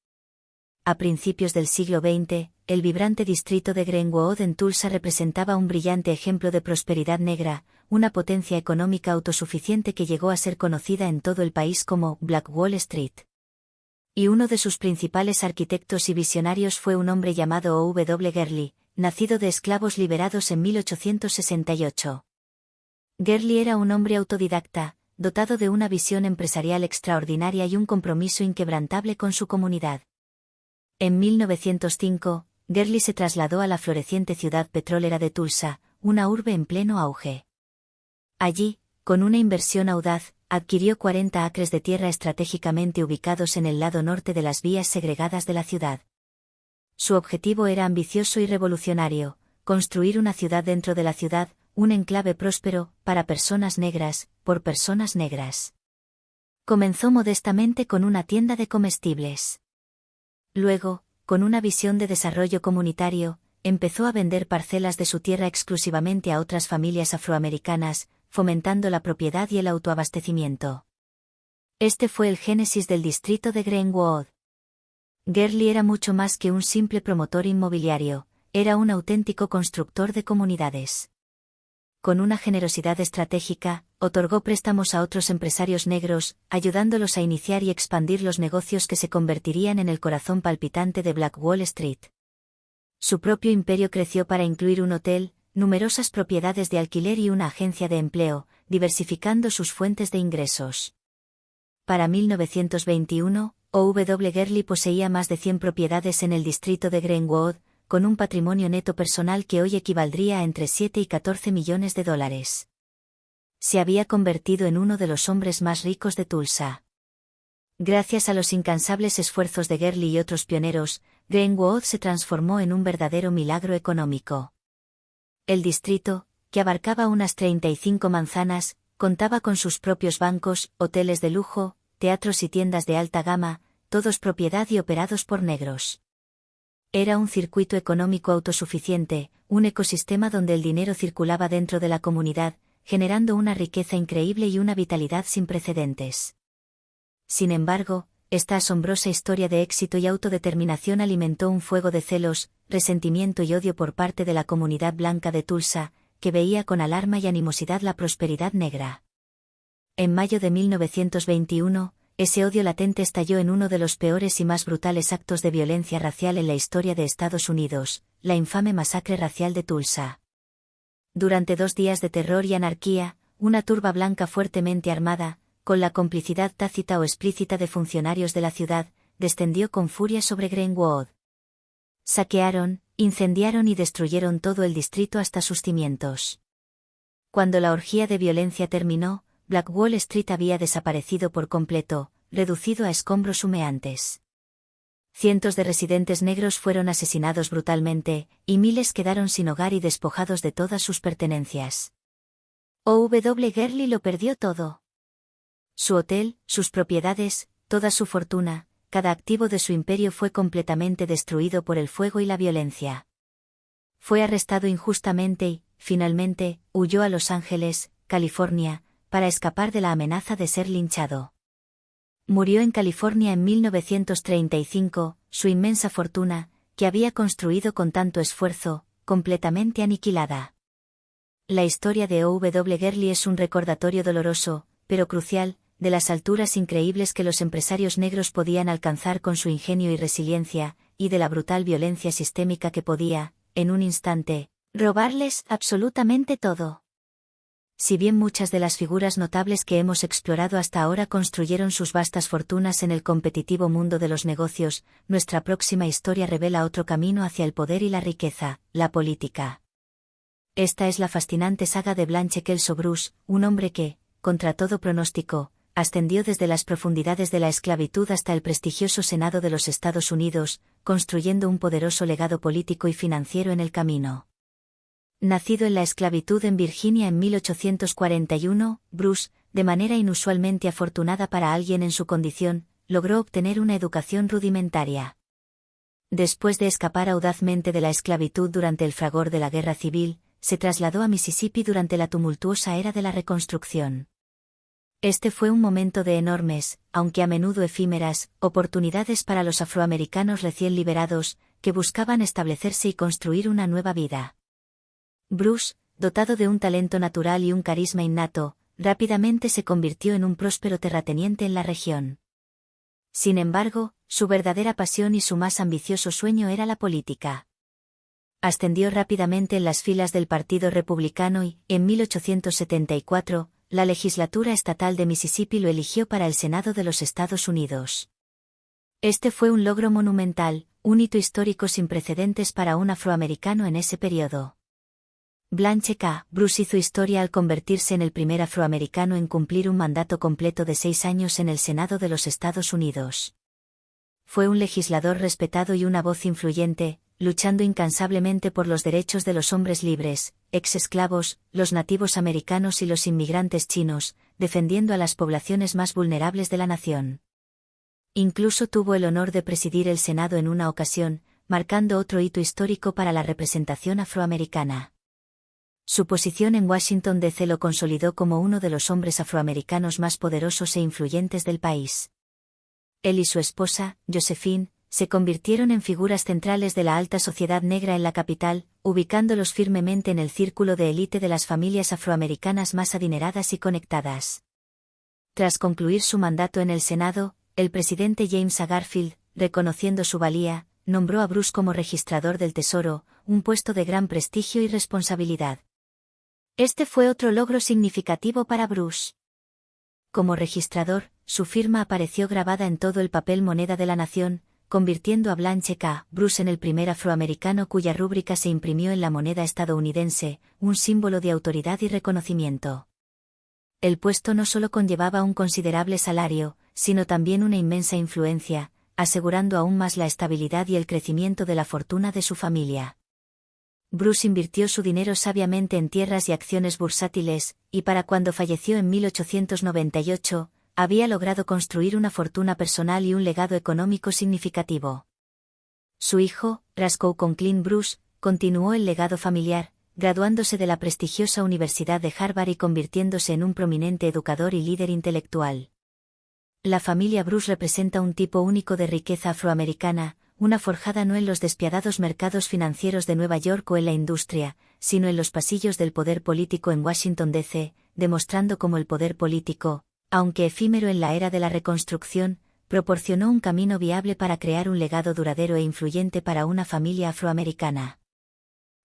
A principios del siglo XX, el vibrante distrito de Greenwood en Tulsa representaba un brillante ejemplo de prosperidad negra, una potencia económica autosuficiente que llegó a ser conocida en todo el país como Black Wall Street. Y uno de sus principales arquitectos y visionarios fue un hombre llamado O. W. Gurley, nacido de esclavos liberados en 1868. Gurley era un hombre autodidacta, dotado de una visión empresarial extraordinaria y un compromiso inquebrantable con su comunidad. En 1905, Gurley se trasladó a la floreciente ciudad petrolera de Tulsa, una urbe en pleno auge. Allí, con una inversión audaz, adquirió 40 acres de tierra estratégicamente ubicados en el lado norte de las vías segregadas de la ciudad. Su objetivo era ambicioso y revolucionario: construir una ciudad dentro de la ciudad, un enclave próspero, para personas negras, por personas negras. Comenzó modestamente con una tienda de comestibles. Luego, con una visión de desarrollo comunitario, empezó a vender parcelas de su tierra exclusivamente a otras familias afroamericanas, fomentando la propiedad y el autoabastecimiento. Este fue el génesis del distrito de Greenwood. Gurley era mucho más que un simple promotor inmobiliario, era un auténtico constructor de comunidades. Con una generosidad estratégica, otorgó préstamos a otros empresarios negros, ayudándolos a iniciar y expandir los negocios que se convertirían en el corazón palpitante de Black Wall Street. Su propio imperio creció para incluir un hotel, numerosas propiedades de alquiler y una agencia de empleo, diversificando sus fuentes de ingresos. Para 1921, O. W. Gurley poseía más de 100 propiedades en el distrito de Greenwood, con un patrimonio neto personal que hoy equivaldría a entre 7 y 14 millones de dólares. Se había convertido en uno de los hombres más ricos de Tulsa. Gracias a los incansables esfuerzos de Gurley y otros pioneros, Greenwood se transformó en un verdadero milagro económico. El distrito, que abarcaba unas 35 manzanas, contaba con sus propios bancos, hoteles de lujo, teatros y tiendas de alta gama, todos propiedad y operados por negros. Era un circuito económico autosuficiente, un ecosistema donde el dinero circulaba dentro de la comunidad, generando una riqueza increíble y una vitalidad sin precedentes. Sin embargo, esta asombrosa historia de éxito y autodeterminación alimentó un fuego de celos, resentimiento y odio por parte de la comunidad blanca de Tulsa, que veía con alarma y animosidad la prosperidad negra. En mayo de 1921, ese odio latente estalló en uno de los peores y más brutales actos de violencia racial en la historia de Estados Unidos, la infame masacre racial de Tulsa. Durante 2 días de terror y anarquía, una turba blanca fuertemente armada, con la complicidad tácita o explícita de funcionarios de la ciudad, descendió con furia sobre Greenwood. Saquearon, incendiaron y destruyeron todo el distrito hasta sus cimientos. Cuando la orgía de violencia terminó, Black Wall Street había desaparecido por completo, reducido a escombros humeantes. Cientos de residentes negros fueron asesinados brutalmente, y miles quedaron sin hogar y despojados de todas sus pertenencias. O. W. Gurley lo perdió todo. Su hotel, sus propiedades, toda su fortuna, cada activo de su imperio fue completamente destruido por el fuego y la violencia. Fue arrestado injustamente y, finalmente, huyó a Los Ángeles, California, para escapar de la amenaza de ser linchado. Murió en California en 1935, su inmensa fortuna, que había construido con tanto esfuerzo, completamente aniquilada. La historia de O.W. Gurley es un recordatorio doloroso, pero crucial, de las alturas increíbles que los empresarios negros podían alcanzar con su ingenio y resiliencia, y de la brutal violencia sistémica que podía, en un instante, robarles absolutamente todo. Si bien muchas de las figuras notables que hemos explorado hasta ahora construyeron sus vastas fortunas en el competitivo mundo de los negocios, nuestra próxima historia revela otro camino hacia el poder y la riqueza, la política. Esta es la fascinante saga de Blanche Kelso Bruce, un hombre que, contra todo pronóstico, ascendió desde las profundidades de la esclavitud hasta el prestigioso Senado de los Estados Unidos, construyendo un poderoso legado político y financiero en el camino. Nacido en la esclavitud en Virginia en 1841, Bruce, de manera inusualmente afortunada para alguien en su condición, logró obtener una educación rudimentaria. Después de escapar audazmente de la esclavitud durante el fragor de la Guerra Civil, se trasladó a Mississippi durante la tumultuosa era de la Reconstrucción. Este fue un momento de enormes, aunque a menudo efímeras, oportunidades para los afroamericanos recién liberados, que buscaban establecerse y construir una nueva vida. Bruce, dotado de un talento natural y un carisma innato, rápidamente se convirtió en un próspero terrateniente en la región. Sin embargo, su verdadera pasión y su más ambicioso sueño era la política. Ascendió rápidamente en las filas del Partido Republicano y, en 1874, la legislatura estatal de Mississippi lo eligió para el Senado de los Estados Unidos. Este fue un logro monumental, un hito histórico sin precedentes para un afroamericano en ese periodo. Blanche K. Bruce hizo historia al convertirse en el primer afroamericano en cumplir un mandato completo de 6 años en el Senado de los Estados Unidos. Fue un legislador respetado y una voz influyente, luchando incansablemente por los derechos de los hombres libres, ex-esclavos, los nativos americanos y los inmigrantes chinos, defendiendo a las poblaciones más vulnerables de la nación. Incluso tuvo el honor de presidir el Senado en una ocasión, marcando otro hito histórico para la representación afroamericana. Su posición en Washington D.C. lo consolidó como uno de los hombres afroamericanos más poderosos e influyentes del país. Él y su esposa, Josephine, se convirtieron en figuras centrales de la alta sociedad negra en la capital, ubicándolos firmemente en el círculo de élite de las familias afroamericanas más adineradas y conectadas. Tras concluir su mandato en el Senado, el presidente James A. Garfield, reconociendo su valía, nombró a Bruce como registrador del Tesoro, un puesto de gran prestigio y responsabilidad. Este fue otro logro significativo para Bruce. Como registrador, su firma apareció grabada en todo el papel moneda de la nación, convirtiendo a Blanche K. Bruce en el primer afroamericano cuya rúbrica se imprimió en la moneda estadounidense, un símbolo de autoridad y reconocimiento. El puesto no solo conllevaba un considerable salario, sino también una inmensa influencia, asegurando aún más la estabilidad y el crecimiento de la fortuna de su familia. Bruce invirtió su dinero sabiamente en tierras y acciones bursátiles, y para cuando falleció en 1898, había logrado construir una fortuna personal y un legado económico significativo. Su hijo, Roscoe Conklin Bruce, continuó el legado familiar, graduándose de la prestigiosa Universidad de Harvard y convirtiéndose en un prominente educador y líder intelectual. La familia Bruce representa un tipo único de riqueza afroamericana, una forjada no en los despiadados mercados financieros de Nueva York o en la industria, sino en los pasillos del poder político en Washington D.C., demostrando cómo el poder político, aunque efímero en la era de la Reconstrucción, proporcionó un camino viable para crear un legado duradero e influyente para una familia afroamericana.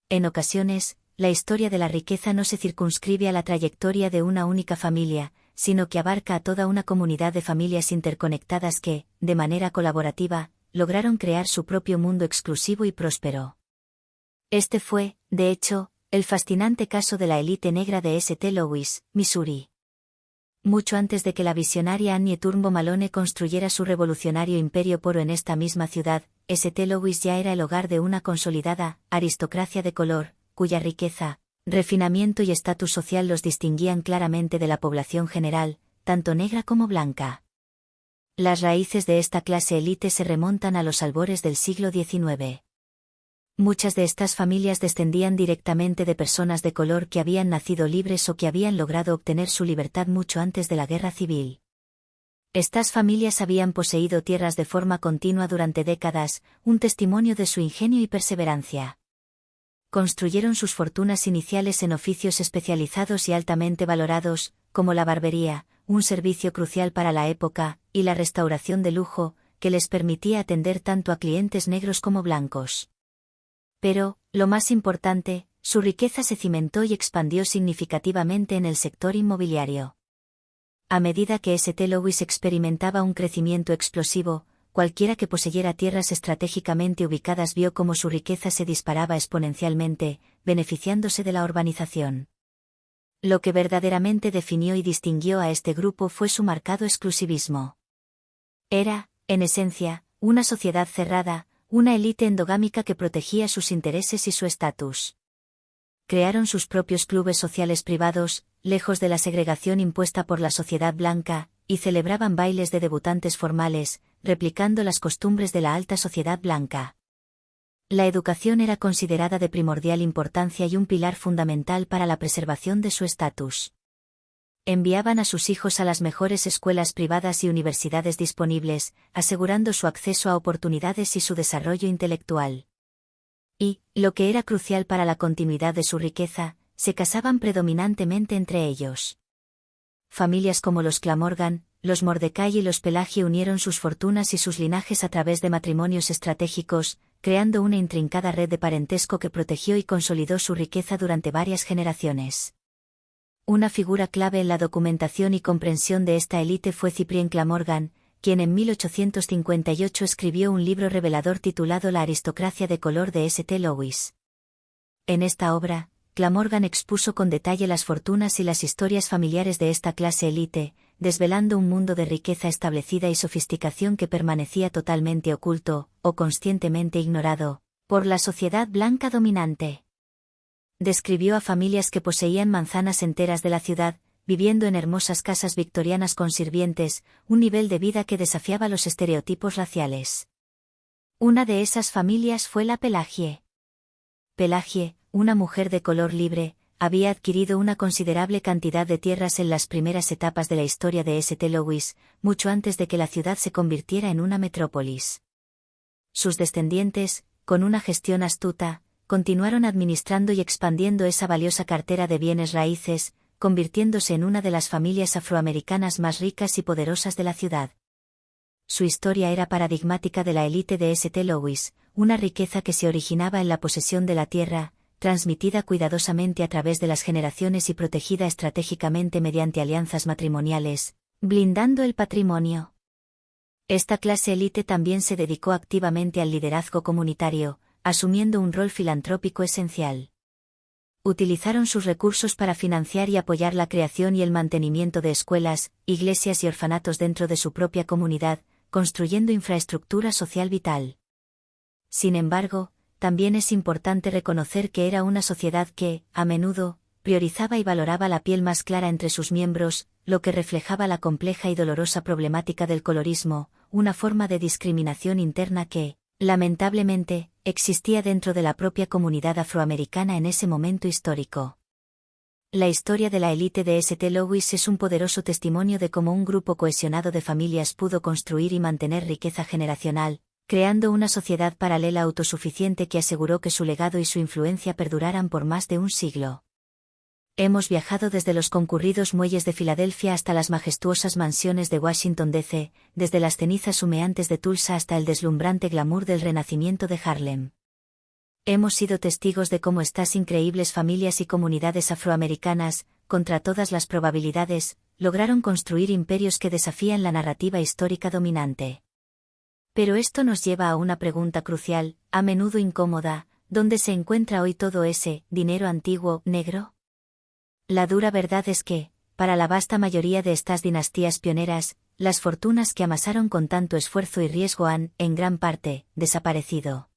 En ocasiones, la historia de la riqueza no se circunscribe a la trayectoria de una única familia, sino que abarca a toda una comunidad de familias interconectadas que, de manera colaborativa, lograron crear su propio mundo exclusivo y próspero. Este fue, de hecho, el fascinante caso de la élite negra de St. Louis, Missouri. Mucho antes de que la visionaria Annie Turnbull Malone construyera su revolucionario imperio poro en esta misma ciudad, St. Louis ya era el hogar de una consolidada aristocracia de color, cuya riqueza, refinamiento y estatus social los distinguían claramente de la población general, tanto negra como blanca. Las raíces de esta clase élite se remontan a los albores del siglo XIX. Muchas de estas familias descendían directamente de personas de color que habían nacido libres o que habían logrado obtener su libertad mucho antes de la guerra civil. Estas familias habían poseído tierras de forma continua durante décadas, un testimonio de su ingenio y perseverancia. Construyeron sus fortunas iniciales en oficios especializados y altamente valorados, como la barbería, un servicio crucial para la época, y la restauración de lujo, que les permitía atender tanto a clientes negros como blancos. Pero, lo más importante, su riqueza se cimentó y expandió significativamente en el sector inmobiliario. A medida que St. Louis experimentaba un crecimiento explosivo, cualquiera que poseyera tierras estratégicamente ubicadas vio cómo su riqueza se disparaba exponencialmente, beneficiándose de la urbanización. Lo que verdaderamente definió y distinguió a este grupo fue su marcado exclusivismo. Era, en esencia, una sociedad cerrada, una élite endogámica que protegía sus intereses y su estatus. Crearon sus propios clubes sociales privados, lejos de la segregación impuesta por la sociedad blanca, y celebraban bailes de debutantes formales, replicando las costumbres de la alta sociedad blanca. La educación era considerada de primordial importancia y un pilar fundamental para la preservación de su estatus. Enviaban a sus hijos a las mejores escuelas privadas y universidades disponibles, asegurando su acceso a oportunidades y su desarrollo intelectual. Y, lo que era crucial para la continuidad de su riqueza, se casaban predominantemente entre ellos. Familias como los Glamorgan, los Mordecai y los Pelagie unieron sus fortunas y sus linajes a través de matrimonios estratégicos, creando una intrincada red de parentesco que protegió y consolidó su riqueza durante varias generaciones. Una figura clave en la documentación y comprensión de esta élite fue Cyprien Glamorgan, quien en 1858 escribió un libro revelador titulado La aristocracia de color de St. Louis. En esta obra, Glamorgan expuso con detalle las fortunas y las historias familiares de esta clase élite, desvelando un mundo de riqueza establecida y sofisticación que permanecía totalmente oculto, o conscientemente ignorado, por la sociedad blanca dominante. Describió a familias que poseían manzanas enteras de la ciudad, viviendo en hermosas casas victorianas con sirvientes, un nivel de vida que desafiaba los estereotipos raciales. Una de esas familias fue la Pelagie. Pelagie, una mujer de color libre, había adquirido una considerable cantidad de tierras en las primeras etapas de la historia de St. Louis, mucho antes de que la ciudad se convirtiera en una metrópolis. Sus descendientes, con una gestión astuta, continuaron administrando y expandiendo esa valiosa cartera de bienes raíces, convirtiéndose en una de las familias afroamericanas más ricas y poderosas de la ciudad. Su historia era paradigmática de la élite de St. Louis, una riqueza que se originaba en la posesión de la tierra, transmitida cuidadosamente a través de las generaciones y protegida estratégicamente mediante alianzas matrimoniales, blindando el patrimonio. Esta clase élite también se dedicó activamente al liderazgo comunitario, asumiendo un rol filantrópico esencial. Utilizaron sus recursos para financiar y apoyar la creación y el mantenimiento de escuelas, iglesias y orfanatos dentro de su propia comunidad, construyendo infraestructura social vital. Sin embargo, también es importante reconocer que era una sociedad que, a menudo, priorizaba y valoraba la piel más clara entre sus miembros, lo que reflejaba la compleja y dolorosa problemática del colorismo, una forma de discriminación interna que, lamentablemente, existía dentro de la propia comunidad afroamericana en ese momento histórico. La historia de la élite de St. Louis es un poderoso testimonio de cómo un grupo cohesionado de familias pudo construir y mantener riqueza generacional, creando una sociedad paralela autosuficiente que aseguró que su legado y su influencia perduraran por más de un siglo. Hemos viajado desde los concurridos muelles de Filadelfia hasta las majestuosas mansiones de Washington D.C., desde las cenizas humeantes de Tulsa hasta el deslumbrante glamour del renacimiento de Harlem. Hemos sido testigos de cómo estas increíbles familias y comunidades afroamericanas, contra todas las probabilidades, lograron construir imperios que desafían la narrativa histórica dominante. Pero esto nos lleva a una pregunta crucial, a menudo incómoda: ¿dónde se encuentra hoy todo ese dinero antiguo, negro? La dura verdad es que, para la vasta mayoría de estas dinastías pioneras, las fortunas que amasaron con tanto esfuerzo y riesgo han, en gran parte, desaparecido.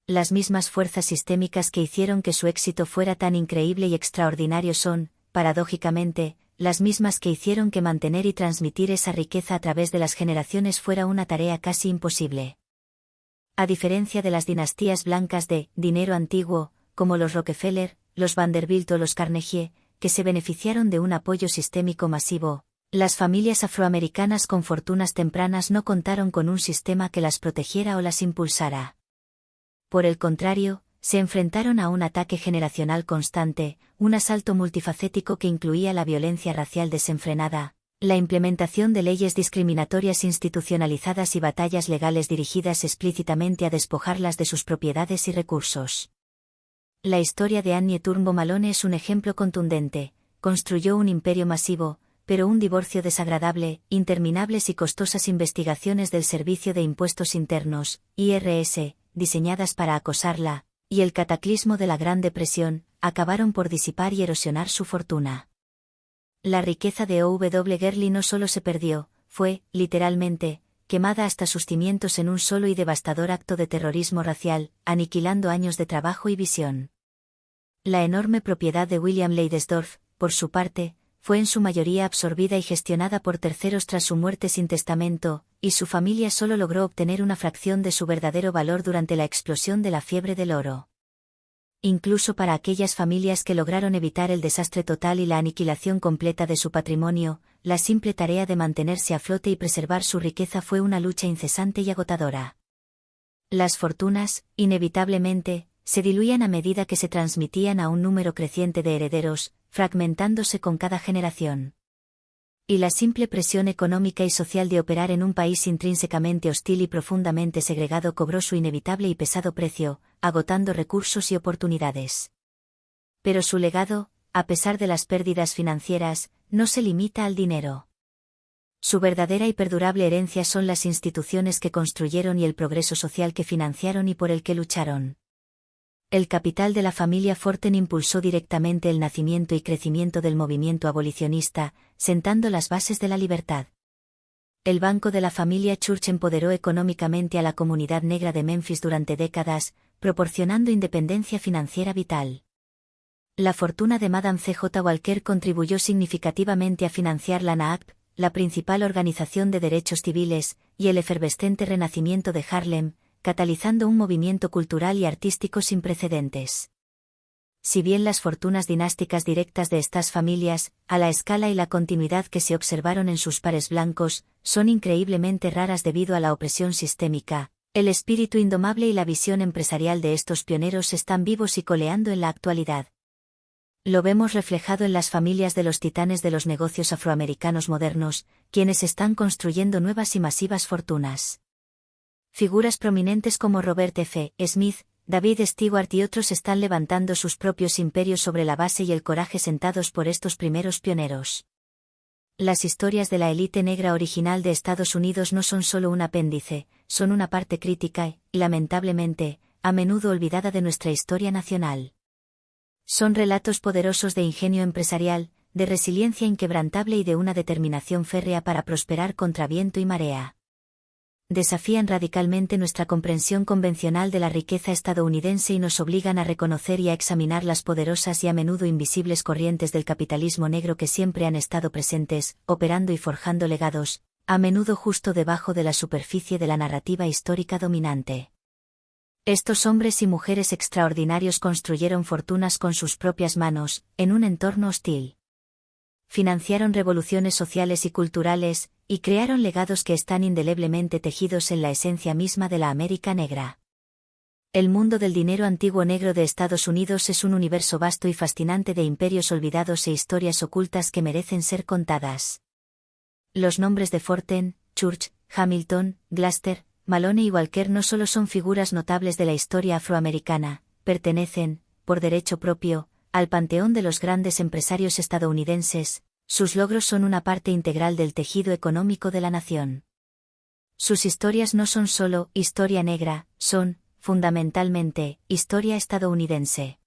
Las mismas fuerzas sistémicas que hicieron que su éxito fuera tan increíble y extraordinario son, paradójicamente, las mismas que hicieron que mantener y transmitir esa riqueza a través de las generaciones fuera una tarea casi imposible. A diferencia de las dinastías blancas de dinero antiguo, como los Rockefeller, los Vanderbilt o los Carnegie, que se beneficiaron de un apoyo sistémico masivo, las familias afroamericanas con fortunas tempranas no contaron con un sistema que las protegiera o las impulsara. Por el contrario, se enfrentaron a un ataque generacional constante, un asalto multifacético que incluía la violencia racial desenfrenada, la implementación de leyes discriminatorias institucionalizadas y batallas legales dirigidas explícitamente a despojarlas de sus propiedades y recursos. La historia de Annie Turnbull Malone es un ejemplo contundente. Construyó un imperio masivo, pero un divorcio desagradable, interminables y costosas investigaciones del Servicio de Impuestos Internos, IRS, diseñadas para acosarla, y el cataclismo de la Gran Depresión, acabaron por disipar y erosionar su fortuna. La riqueza de O.W. Gurley no solo se perdió, fue, literalmente, quemada hasta sus cimientos en un solo y devastador acto de terrorismo racial, aniquilando años de trabajo y visión. La enorme propiedad de William Leidesdorff, por su parte, fue en su mayoría absorbida y gestionada por terceros tras su muerte sin testamento, y su familia solo logró obtener una fracción de su verdadero valor durante la explosión de la fiebre del oro. Incluso para aquellas familias que lograron evitar el desastre total y la aniquilación completa de su patrimonio, la simple tarea de mantenerse a flote y preservar su riqueza fue una lucha incesante y agotadora. Las fortunas, inevitablemente, se diluían a medida que se transmitían a un número creciente de herederos, fragmentándose con cada generación. Y la simple presión económica y social de operar en un país intrínsecamente hostil y profundamente segregado cobró su inevitable y pesado precio, agotando recursos y oportunidades. Pero su legado, a pesar de las pérdidas financieras, no se limita al dinero. Su verdadera y perdurable herencia son las instituciones que construyeron y el progreso social que financiaron y por el que lucharon. El capital de la familia Forten impulsó directamente el nacimiento y crecimiento del movimiento abolicionista, sentando las bases de la libertad. El banco de la familia Church empoderó económicamente a la comunidad negra de Memphis durante décadas, proporcionando independencia financiera vital. La fortuna de Madame C.J. Walker contribuyó significativamente a financiar la NAACP, la principal organización de derechos civiles, y el efervescente renacimiento de Harlem, catalizando un movimiento cultural y artístico sin precedentes. Si bien las fortunas dinásticas directas de estas familias, a la escala y la continuidad que se observaron en sus pares blancos, son increíblemente raras debido a la opresión sistémica, el espíritu indomable y la visión empresarial de estos pioneros están vivos y coleando en la actualidad. Lo vemos reflejado en las familias de los titanes de los negocios afroamericanos modernos, quienes están construyendo nuevas y masivas fortunas. Figuras prominentes como Robert F. Smith, David Stewart y otros están levantando sus propios imperios sobre la base y el coraje sentados por estos primeros pioneros. Las historias de la élite negra original de Estados Unidos no son solo un apéndice, son una parte crítica y, lamentablemente, a menudo olvidada de nuestra historia nacional. Son relatos poderosos de ingenio empresarial, de resiliencia inquebrantable y de una determinación férrea para prosperar contra viento y marea. Desafían radicalmente nuestra comprensión convencional de la riqueza estadounidense y nos obligan a reconocer y a examinar las poderosas y a menudo invisibles corrientes del capitalismo negro que siempre han estado presentes, operando y forjando legados, a menudo justo debajo de la superficie de la narrativa histórica dominante. Estos hombres y mujeres extraordinarios construyeron fortunas con sus propias manos, en un entorno hostil. Financiaron revoluciones sociales y culturales, y crearon legados que están indeleblemente tejidos en la esencia misma de la América negra. El mundo del dinero antiguo negro de Estados Unidos es un universo vasto y fascinante de imperios olvidados e historias ocultas que merecen ser contadas. Los nombres de Forten, Church, Hamilton, Glaster, Malone y Walker no solo son figuras notables de la historia afroamericana, pertenecen, por derecho propio, al panteón de los grandes empresarios estadounidenses. Sus logros son una parte integral del tejido económico de la nación. Sus historias no son solo historia negra, son, fundamentalmente, historia estadounidense.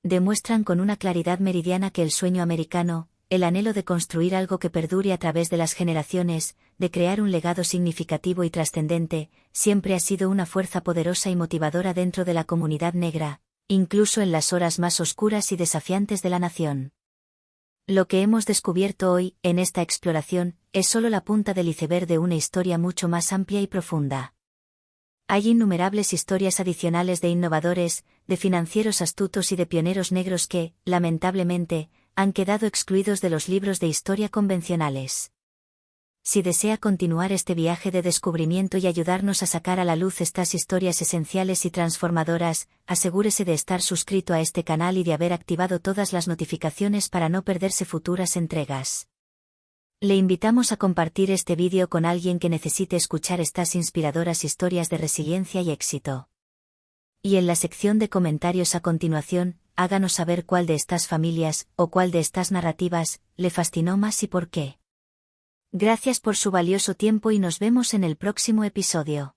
Demuestran con una claridad meridiana que el sueño americano, el anhelo de construir algo que perdure a través de las generaciones, de crear un legado significativo y trascendente, siempre ha sido una fuerza poderosa y motivadora dentro de la comunidad negra, incluso en las horas más oscuras y desafiantes de la nación. Lo que hemos descubierto hoy, en esta exploración, es solo la punta del iceberg de una historia mucho más amplia y profunda. Hay innumerables historias adicionales de innovadores, de financieros astutos y de pioneros negros que, lamentablemente, han quedado excluidos de los libros de historia convencionales. Si desea continuar este viaje de descubrimiento y ayudarnos a sacar a la luz estas historias esenciales y transformadoras, asegúrese de estar suscrito a este canal y de haber activado todas las notificaciones para no perderse futuras entregas. Le invitamos a compartir este vídeo con alguien que necesite escuchar estas inspiradoras historias de resiliencia y éxito. Y en la sección de comentarios a continuación, háganos saber cuál de estas familias, o cuál de estas narrativas, le fascinó más y por qué. Gracias por su valioso tiempo y nos vemos en el próximo episodio.